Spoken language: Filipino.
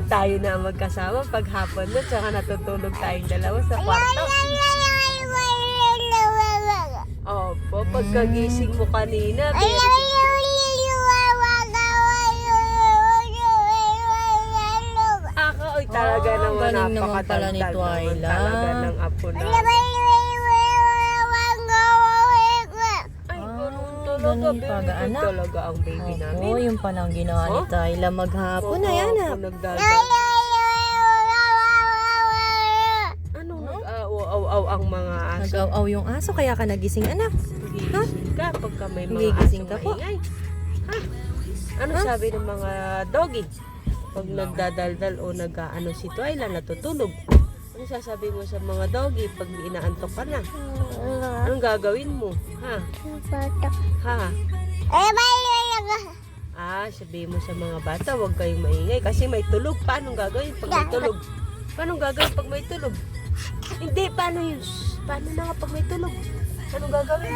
At tayo na ang magkasama pag hapon na, tsaka natutulog tayong dalawa sa kwarto. Opo, pagkagising mo kanina, oy, talaga naman galing naman pala ni napakadaldal naman Twyla. talaga ng apo na. Ay, ganun talaga, ganun baby. paga, Good anak. talaga ang baby namin. Oo, yung palang ginawa ni Oh? Twyla maghapon. Oo, Ayan na. nagdaldal. Anong nag-aw-aw ang mga aso? Nag-aw-aw yung aso, kaya ka nagising, anak. Gigising ka pagka may mga Gigising aso ka po. maingay. Ha? Ano sabi ng mga doggy? Pag nagdadaldal o nag-ano si Twyla, natutulog. Ano sasabi mo sa mga doggy pag inaantok ka na? Anong gagawin mo? Ha? Ha? Sabihin mo sa mga bata, huwag kayong maingay kasi may tulog. Paano gagawin pag may tulog? Paano gagawin pag may tulog? Hindi, paano yun? Paano na nga pag may tulog? Anong gagawin?